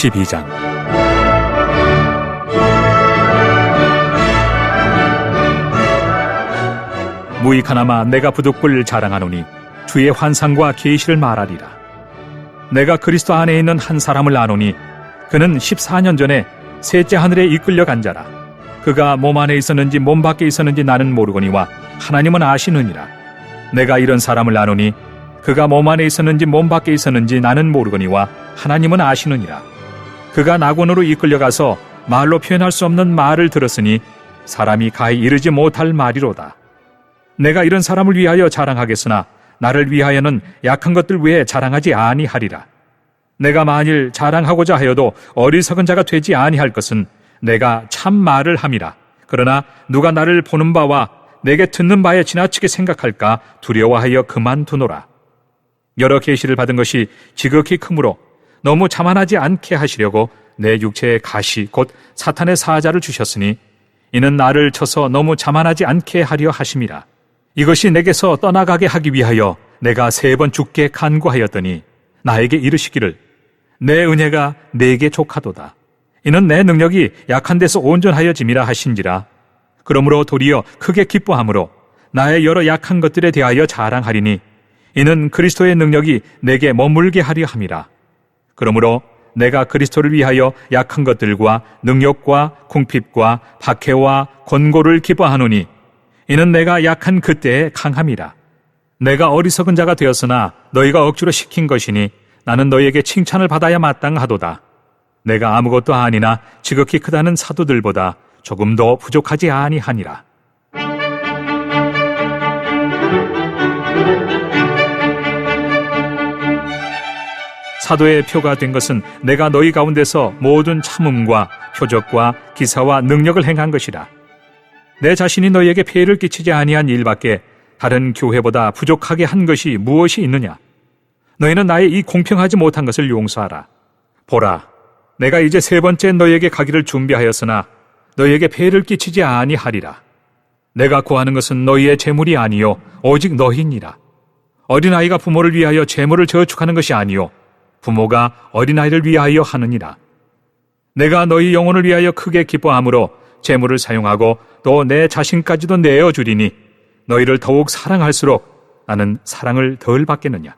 12장. 무익하나마 내가 부득불 자랑하노니 주의 환상과 계시를 말하리라. 내가 그리스도 안에 있는 한 사람을 아노니 그는 14년 전에 셋째 하늘에 이끌려 간 자라. 그가 몸 안에 있었는지 몸 밖에 있었는지 나는 모르거니와 하나님은 아시느니라. 내가 이런 사람을 아노니 그가 몸 안에 있었는지 몸 밖에 있었는지 나는 모르거니와 하나님은 아시느니라. 그가 낙원으로 이끌려가서 말로 표현할 수 없는 말을 들었으니 사람이 가히 이르지 못할 말이로다. 내가 이런 사람을 위하여 자랑하겠으나 나를 위하여는 약한 것들 외에 자랑하지 아니하리라. 내가 만일 자랑하고자 하여도 어리석은 자가 되지 아니할 것은 내가 참 말을 함이라. 그러나 누가 나를 보는 바와 내게 듣는 바에 지나치게 생각할까 두려워하여 그만두노라. 여러 계시를 받은 것이 지극히 크므로 너무 자만하지 않게 하시려고 내 육체의 가시 곧 사탄의 사자를 주셨으니 이는 나를 쳐서 너무 자만하지 않게 하려 하심이라. 이것이 내게서 떠나가게 하기 위하여 내가 3번 주께 간구하였더니 나에게 이르시기를 내 은혜가 네게 족하도다. 이는 내 능력이 약한 데서 온전하여짐이라 하신지라. 그러므로 도리어 크게 기뻐함으로 나의 여러 약한 것들에 대하여 자랑하리니 이는 그리스도의 능력이 내게 머물게 하려 함이라. 그러므로 내가 그리스도를 위하여 약한 것들과 능력과 궁핍과 박해와 권고를 기뻐하노니 이는 내가 약한 그때에 강함이라. 내가 어리석은 자가 되었으나 너희가 억지로 시킨 것이니 나는 너희에게 칭찬을 받아야 마땅하도다. 내가 아무것도 아니나 지극히 크다는 사도들보다 조금 더 부족하지 아니하니라. 사도의 표가 된 것은 내가 너희 가운데서 모든 참음과 표적과 기사와 능력을 행한 것이라. 내 자신이 너희에게 폐해를 끼치지 아니한 일밖에 다른 교회보다 부족하게 한 것이 무엇이 있느냐? 너희는 나의 이 공평하지 못한 것을 용서하라. 보라, 내가 이제 3번째 너희에게 가기를 준비하였으나 너희에게 폐해를 끼치지 아니하리라. 내가 구하는 것은 너희의 재물이 아니요 오직 너희니라. 어린아이가 부모를 위하여 재물을 저축하는 것이 아니요 부모가 어린아이를 위하여 하느니라. 내가 너희 영혼을 위하여 크게 기뻐함으로 재물을 사용하고 또 내 자신까지도 내어주리니 너희를 더욱 사랑할수록 나는 사랑을 덜 받겠느냐.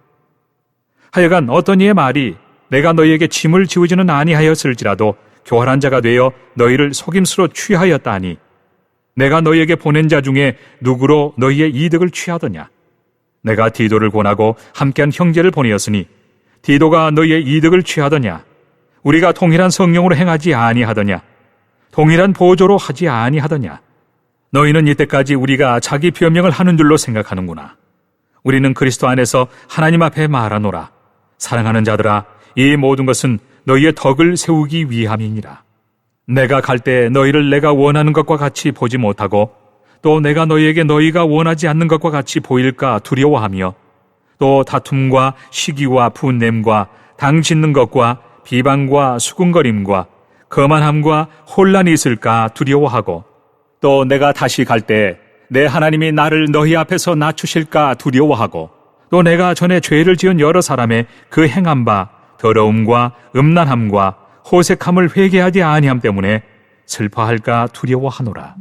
하여간 어떤 이의 말이 내가 너희에게 짐을 지우지는 아니하였을지라도 교활한 자가 되어 너희를 속임수로 취하였다 하니 내가 너희에게 보낸 자 중에 누구로 너희의 이득을 취하더냐. 내가 디도를 권하고 함께한 형제를 보내었으니 디도가 너희의 이득을 취하더냐. 우리가 동일한 성령으로 행하지 아니하더냐. 동일한 보조로 하지 아니하더냐. 너희는 이때까지 우리가 자기 변명을 하는 줄로 생각하는구나. 우리는 그리스도 안에서 하나님 앞에 말하노라. 사랑하는 자들아, 이 모든 것은 너희의 덕을 세우기 위함이니라. 내가 갈 때 너희를 내가 원하는 것과 같이 보지 못하고 또 내가 너희에게 너희가 원하지 않는 것과 같이 보일까 두려워하며 또 다툼과 시기와 분냄과 당 짓는 것과 비방과 수군거림과 거만함과 혼란이 있을까 두려워하고 또 내가 다시 갈 때 내 하나님이 나를 너희 앞에서 낮추실까 두려워하고 또 내가 전에 죄를 지은 여러 사람의 그 행한 바 더러움과 음란함과 호색함을 회개하지 아니함 때문에 슬퍼할까 두려워하노라.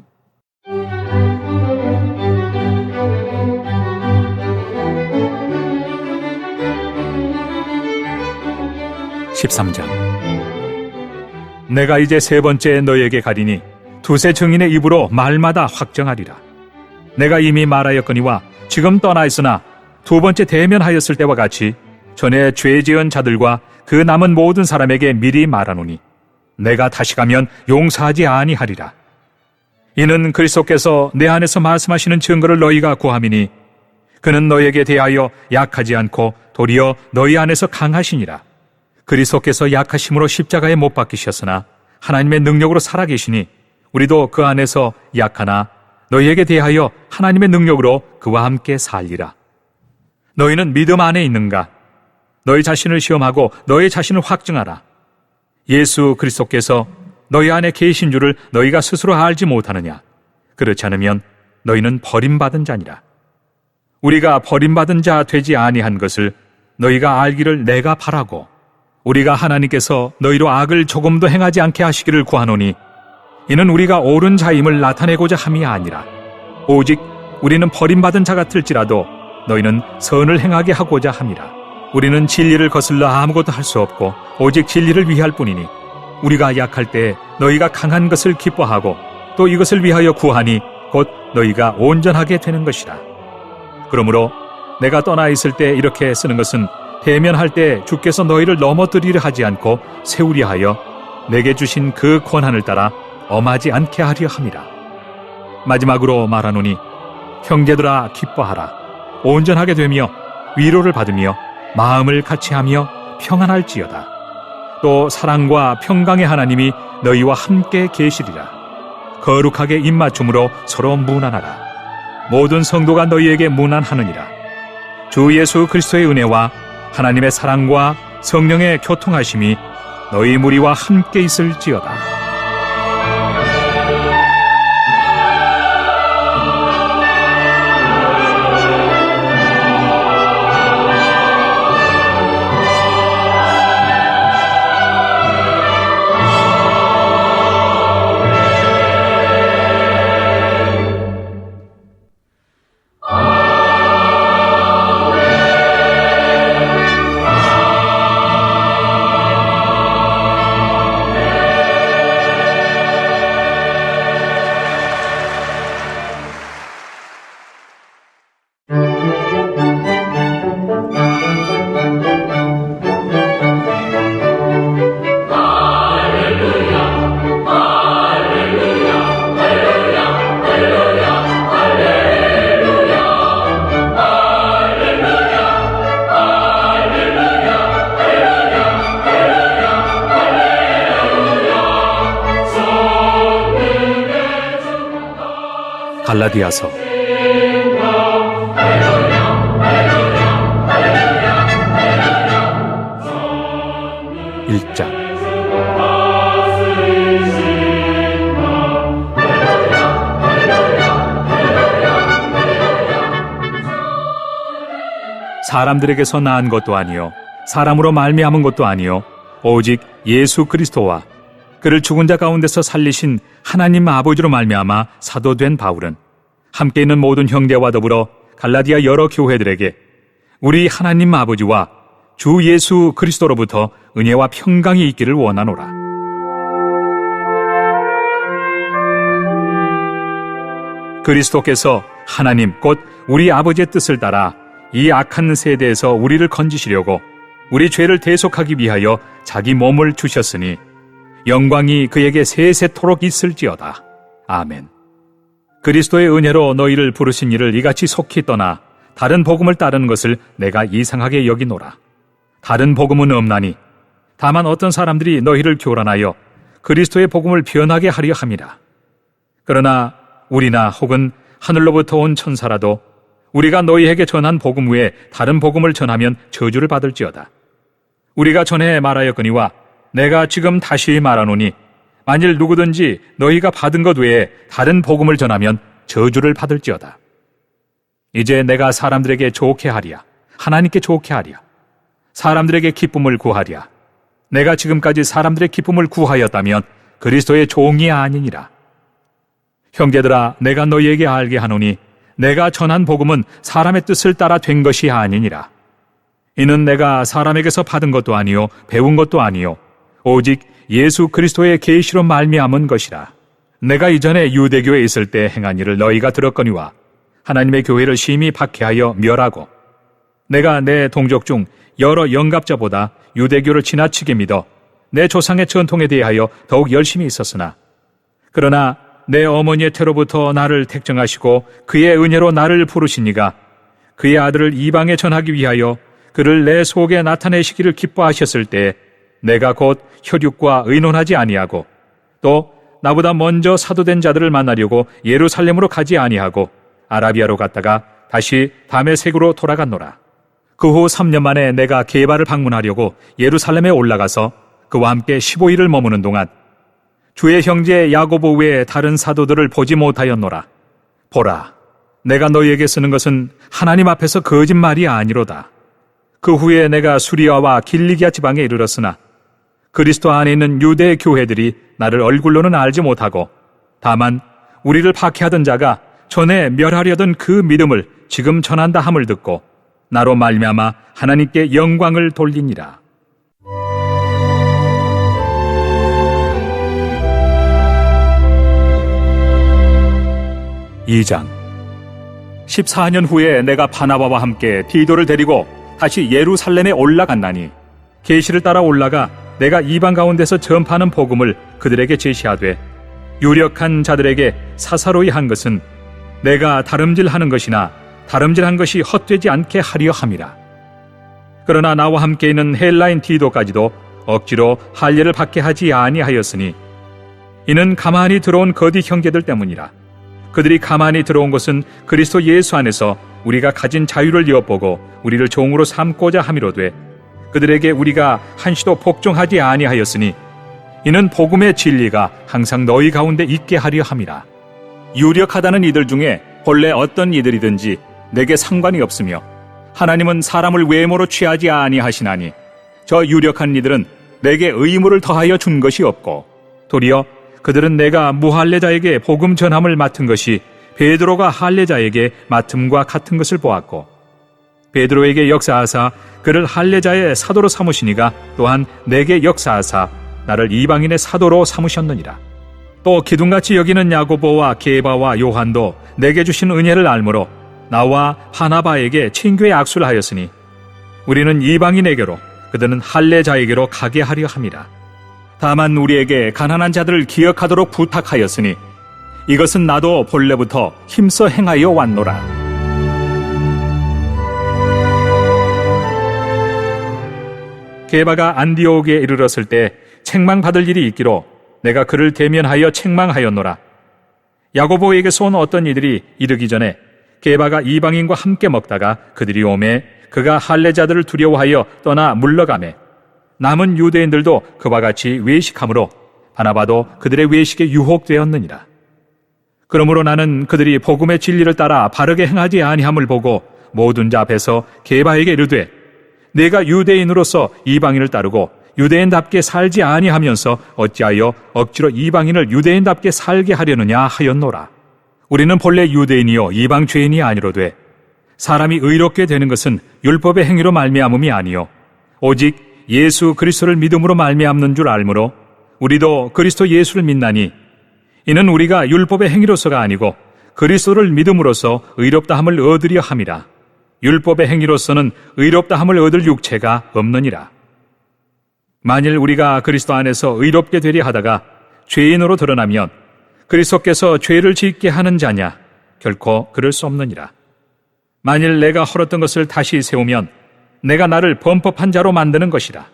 13장. 내가 이제 3번째 너희에게 가리니 두세 증인의 입으로 말마다 확정하리라. 내가 이미 말하였거니와 지금 떠나 있으나 2번째 대면하였을 때와 같이 전에 죄 지은 자들과 그 남은 모든 사람에게 미리 말하노니 내가 다시 가면 용서하지 아니하리라. 이는 그리스도께서 내 안에서 말씀하시는 증거를 너희가 구함이니 그는 너희에게 대하여 약하지 않고 도리어 너희 안에서 강하시니라. 그리스도께서 약하심으로 십자가에 못 박히셨으나 하나님의 능력으로 살아계시니 우리도 그 안에서 약하나 너희에게 대하여 하나님의 능력으로 그와 함께 살리라. 너희는 믿음 안에 있는가? 너희 자신을 시험하고 너희 자신을 확증하라. 예수 그리스도께서 너희 안에 계신 줄을 너희가 스스로 알지 못하느냐? 그렇지 않으면 너희는 버림받은 자니라. 우리가 버림받은 자 되지 아니한 것을 너희가 알기를 내가 바라고 우리가 하나님께서 너희로 악을 조금도 행하지 않게 하시기를 구하노니 이는 우리가 옳은 자임을 나타내고자 함이 아니라 오직 우리는 버림받은 자 같을지라도 너희는 선을 행하게 하고자 함이라. 우리는 진리를 거슬러 아무것도 할 수 없고 오직 진리를 위할 뿐이니 우리가 약할 때 너희가 강한 것을 기뻐하고 또 이것을 위하여 구하니 곧 너희가 온전하게 되는 것이라. 그러므로 내가 떠나 있을 때 이렇게 쓰는 것은 대면할 때 주께서 너희를 넘어뜨리려 하지 않고 세우려 하여 내게 주신 그 권한을 따라 엄하지 않게 하려 함이라. 마지막으로 말하노니 형제들아 기뻐하라. 온전하게 되며 위로를 받으며 마음을 같이하며 평안할지어다. 또 사랑과 평강의 하나님이 너희와 함께 계시리라. 거룩하게 입맞춤으로 서로 문안하라. 모든 성도가 너희에게 문안하느니라. 주 예수 그리스도의 은혜와 하나님의 사랑과 성령의 교통하심이 너희 무리와 함께 있을지어다. 갈라디아서 1장. 사람들에게서 낳은 것도 아니요 사람으로 말미암은 것도 아니요 오직 예수 그리스도와 그를 죽은 자 가운데서 살리신 하나님 아버지로 말미암아 사도된 바울은 함께 있는 모든 형제와 더불어 갈라디아 여러 교회들에게 우리 하나님 아버지와 주 예수 그리스도로부터 은혜와 평강이 있기를 원하노라. 그리스도께서 하나님 곧 우리 아버지의 뜻을 따라 이 악한 세대에서 우리를 건지시려고 우리 죄를 대속하기 위하여 자기 몸을 주셨으니 영광이 그에게 세세토록 있을지어다. 아멘. 그리스도의 은혜로 너희를 부르신 이를 이같이 속히 떠나 다른 복음을 따르는 것을 내가 이상하게 여기노라. 다른 복음은 없나니 다만 어떤 사람들이 너희를 교란하여 그리스도의 복음을 변하게 하려 함이라. 그러나 우리나 혹은 하늘로부터 온 천사라도 우리가 너희에게 전한 복음 외에 다른 복음을 전하면 저주를 받을지어다. 우리가 전에 말하였거니와 내가 지금 다시 말하노니 만일 누구든지 너희가 받은 것 외에 다른 복음을 전하면 저주를 받을지어다. 이제 내가 사람들에게 좋게 하랴, 하나님께 좋게 하랴, 사람들에게 기쁨을 구하랴. 내가 지금까지 사람들의 기쁨을 구하였다면 그리스도의 종이 아니니라. 형제들아, 내가 너희에게 알게 하노니 내가 전한 복음은 사람의 뜻을 따라 된 것이 아니니라. 이는 내가 사람에게서 받은 것도 아니요 배운 것도 아니요 오직 예수 그리스도의 계시로 말미암은 것이라. 내가 이전에 유대교에 있을 때 행한 일을 너희가 들었거니와 하나님의 교회를 심히 박해하여 멸하고 내가 내 동족 중 여러 영갑자보다 유대교를 지나치게 믿어 내 조상의 전통에 대하여 더욱 열심히 있었으나 그러나 내 어머니의 태로부터 나를 택정하시고 그의 은혜로 나를 부르신 이가 그의 아들을 이방에 전하기 위하여 그를 내 속에 나타내시기를 기뻐하셨을 때 내가 곧 혈육과 의논하지 아니하고 또 나보다 먼저 사도된 자들을 만나려고 예루살렘으로 가지 아니하고 아라비아로 갔다가 다시 다메섹으로 돌아갔노라. 그 후 3년 만에 내가 게바를 방문하려고 예루살렘에 올라가서 그와 함께 15일을 머무는 동안 주의 형제 야고보 외에 다른 사도들을 보지 못하였노라. 보라, 내가 너희에게 쓰는 것은 하나님 앞에서 거짓말이 아니로다. 그 후에 내가 수리아와 길리기아 지방에 이르렀으나 그리스도 안에 있는 유대 교회들이 나를 얼굴로는 알지 못하고 다만 우리를 박해하던 자가 전에 멸하려던 그 믿음을 지금 전한다 함을 듣고 나로 말미암아 하나님께 영광을 돌리니라. 2장 14년 후에 내가 바나바와 함께 디도를 데리고 다시 예루살렘에 올라갔나니 계시를 따라 올라가 내가 이방 가운데서 전파하는 복음을 그들에게 제시하되 유력한 자들에게 사사로이 한 것은 내가 다름질하는 것이나 다름질한 것이 헛되지 않게 하려 함이라. 그러나 나와 함께 있는 헬라인 디도까지도 억지로 할례를 받게 하지 아니하였으니 이는 가만히 들어온 거디 형제들 때문이라. 그들이 가만히 들어온 것은 그리스도 예수 안에서 우리가 가진 자유를 엿보고 우리를 종으로 삼고자 함이로되 그들에게 우리가 한시도 복종하지 아니하였으니 이는 복음의 진리가 항상 너희 가운데 있게 하려 함이라. 유력하다는 이들 중에 본래 어떤 이들이든지 내게 상관이 없으며 하나님은 사람을 외모로 취하지 아니하시나니 저 유력한 이들은 내게 의무를 더하여 준 것이 없고 도리어 그들은 내가 무할례자에게 복음 전함을 맡은 것이 베드로가 할례자에게 맡음과 같은 것을 보았고 베드로에게 역사하사 그를 할례자의 사도로 삼으시니가 또한 내게 역사하사 나를 이방인의 사도로 삼으셨느니라. 또 기둥같이 여기는 야고보와 게바와 요한도 내게 주신 은혜를 알므로 나와 바나바에게 친교의 악수를 하였으니 우리는 이방인에게로 그들은 할례자에게로 가게 하려 함이라. 다만 우리에게 가난한 자들을 기억하도록 부탁하였으니 이것은 나도 본래부터 힘써 행하여 왔노라. 게바가 안디옥에 이르렀을 때 책망받을 일이 있기로 내가 그를 대면하여 책망하였노라. 야고보에게서 온 어떤 이들이 이르기 전에 게바가 이방인과 함께 먹다가 그들이 오매 그가 할례자들을 두려워하여 떠나 물러가매 남은 유대인들도 그와 같이 외식함으로 바나바도 그들의 외식에 유혹되었느니라. 그러므로 나는 그들이 복음의 진리를 따라 바르게 행하지 아니함을 보고 모든 자 앞에서 게바에게 이르되 내가 유대인으로서 이방인을 따르고 유대인답게 살지 아니하면서 어찌하여 억지로 이방인을 유대인답게 살게 하려느냐 하였노라. 우리는 본래 유대인이요 이방 죄인이 아니로되 사람이 의롭게 되는 것은 율법의 행위로 말미암음이 아니요 오직 예수 그리스도를 믿음으로 말미암는 줄 알므로 우리도 그리스도 예수를 믿나니 이는 우리가 율법의 행위로서가 아니고 그리스도를 믿음으로써 의롭다함을 얻으려 함이라. 율법의 행위로서는 의롭다함을 얻을 육체가 없느니라. 만일 우리가 그리스도 안에서 의롭게 되려 하다가 죄인으로 드러나면 그리스도께서 죄를 짓게 하는 자냐? 결코 그럴 수 없느니라. 만일 내가 헐었던 것을 다시 세우면 내가 나를 범법한 자로 만드는 것이라.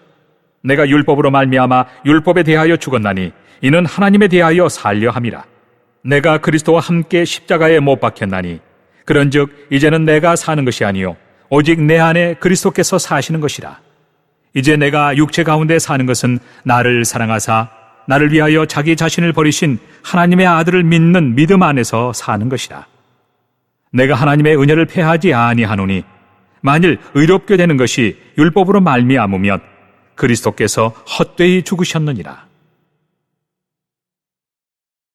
내가 율법으로 말미암아 율법에 대하여 죽었나니 이는 하나님에 대하여 살려 함이라. 내가 그리스도와 함께 십자가에 못 박혔나니 그런즉 이제는 내가 사는 것이 아니요 오직 내 안에 그리스도께서 사시는 것이라. 이제 내가 육체 가운데 사는 것은 나를 사랑하사 나를 위하여 자기 자신을 버리신 하나님의 아들을 믿는 믿음 안에서 사는 것이라. 내가 하나님의 은혜를 패하지 아니하노니 만일 의롭게 되는 것이 율법으로 말미암으면 그리스도께서 헛되이 죽으셨느니라.